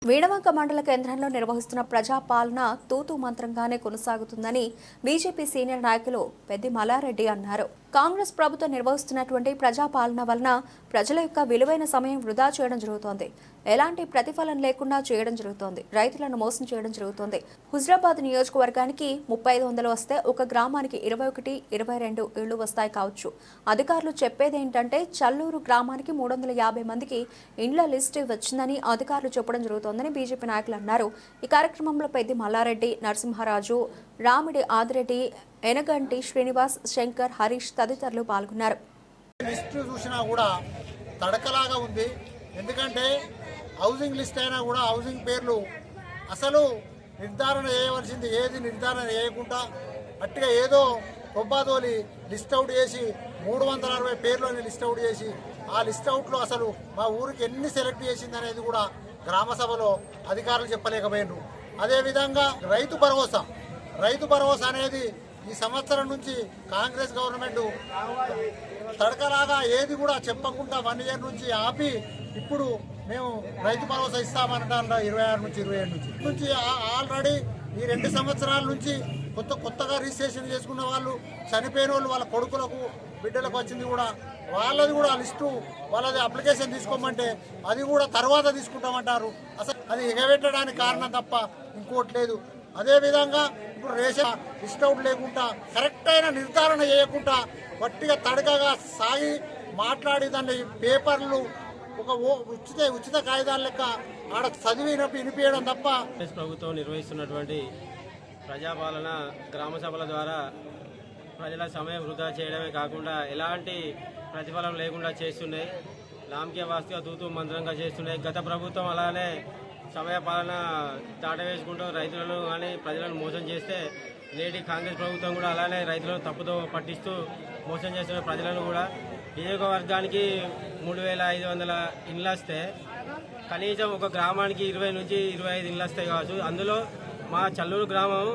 వీణవంక మండల కేంద్రంలో నిర్వహిస్తున్న ప్రజాపాలన తూతూ మంత్రంగానే కొనసాగుతుందని బీజేపీ సీనియర్ నాయకులు పెద్ది మల్లారెడ్డి అన్నారు. కాంగ్రెస్ ప్రభుత్వం నిర్వహిస్తున్నటువంటి ప్రజాపాలన వలన ప్రజల యొక్క విలువైన సమయం వృధా చేయడం జరుగుతోంది. ఎలాంటి ప్రతిఫలం లేకుండా చేయడం జరుగుతోంది. రైతులను మోసం చేయడం జరుగుతోంది. హుజరాబాద్ నియోజకవర్గానికి 3500 వస్తే ఒక గ్రామానికి 21, 22 ఇళ్లు వస్తాయి కావచ్చు. అధికారులు చెప్పేదేంటంటే చల్లూరు గ్రామానికి 350 మందికి ఇండ్ల లిస్టు వచ్చిందని అధికారులు చెప్పడం జరుగుతోందని బీజేపీ నాయకులు అన్నారు. ఈ కార్యక్రమంలో పెద్ది మల్లారెడ్డి, నరసింహారాజు, రామిడి ఆదిరెడ్డి, ఎనగంటి శ్రీనివాస్, శంకర్, హరీష్ తదితరులు పాల్గొన్నారు. లిస్టు చూసినా కూడా తడకలాగా ఉంది. ఎందుకంటే హౌసింగ్ లిస్ట్ అయినా కూడా హౌసింగ్ పేర్లు అసలు నిర్ధారణ చేయవలసింది ఏది నిర్ధారణ చేయకుండా అట్టుగా ఏదో కొబ్బాదోలి లిస్ట్ అవుట్ చేసి 360 పేర్లని లిస్ట్ అవుట్ చేసి ఆ లిస్ట్ అవుట్లో అసలు మా ఊరికి ఎన్ని సెలెక్ట్ చేసింది అనేది కూడా గ్రామ సభలో అధికారులు చెప్పలేకపోయినారు. అదేవిధంగా రైతు భరోసా అనేది ఈ సంవత్సరం నుంచి కాంగ్రెస్ గవర్నమెంట్ తడకలాగా ఏది కూడా చెప్పకుండా 1 ఇయర్ నుంచి ఆపి ఇప్పుడు మేము రైతు భరోసా ఇస్తామంటారు 26 నుంచి 27 నుంచి ఆల్రెడీ ఈ 2 సంవత్సరాల నుంచి కొత్తగా రిజిస్ట్రేషన్ చేసుకున్న వాళ్ళు చనిపోయిన వాళ్ళు వాళ్ళ కొడుకులకు బిడ్డలకు వచ్చింది కూడా వాళ్ళది కూడా లిస్టు వాళ్ళది అప్లికేషన్ తీసుకోమంటే అది కూడా తర్వాత తీసుకుంటామంటారు. అసలు అది ఎగబెట్టడానికి కారణం తప్ప ఇంకోటి లేదు. అదేవిధంగా ఇప్పుడు రేషన్ లిస్ట్ అవుట్ లేకుండా కరెక్ట్ అయిన నిర్ధారణ చేయకుండా వట్టిగా తడకగా సాగి మాట్లాడి దాన్ని పేపర్లు ఒక ఉచిత కాగితాల లెక్క ఆడ చదివినప్పుడు వినిపించడం తప్ప. ప్రభుత్వం నిర్వహిస్తున్నటువంటి ప్రజాపాలన గ్రామ సభల ద్వారా ప్రజల సమయం వృధా చేయడమే కాకుండా ఎలాంటి ప్రతిఫలం లేకుండా చేస్తున్నాయి. నామకే వాస్తుగా తూతూ మంత్రంగా చేస్తున్నాయి. గత ప్రభుత్వం అలానే సమయపాలన దాటవేసుకుంటూ రైతులను కానీ ప్రజలను మోసం చేస్తే నేటి కాంగ్రెస్ ప్రభుత్వం కూడా అలానే రైతులను తప్పుదో పట్టిస్తూ మోసం చేస్తున్న ప్రజలను కూడా నియోజకవర్గానికి 3500 ఇండ్లు వస్తే కనీసం ఒక గ్రామానికి 20 నుంచి 25 ఇండ్లు వస్తాయి కావచ్చు. అందులో మా చల్లూరు గ్రామం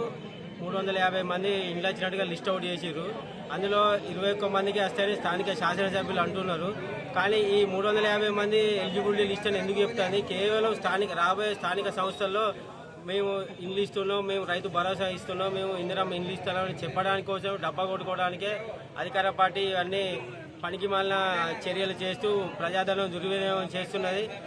350 మంది ఇండ్లు వచ్చినట్టుగా లిస్ట్ అవుట్ చేసిర్రు. అందులో 21 మందికి వస్తాయని స్థానిక శాసనసభ్యులు అంటున్నారు. కానీ ఈ 350 మంది ఎలిజిబిలిటీ లిస్ట్ అని ఎందుకు చెప్తుంది? కేవలం రాబోయే స్థానిక సంస్థల్లో మేము ఇండ్లు ఇస్తున్నాం, మేము రైతు భరోసా ఇస్తున్నాం, మేము ఇందిరమ్మ ఇండ్లు ఇస్తున్నామని చెప్పడానికి కోసం డబ్బా కొట్టుకోవడానికే అధికార పార్టీ అన్ని పనికి మాలిన చర్యలు చేస్తూ ప్రజాధనం దుర్వినియోగం చేస్తున్నది.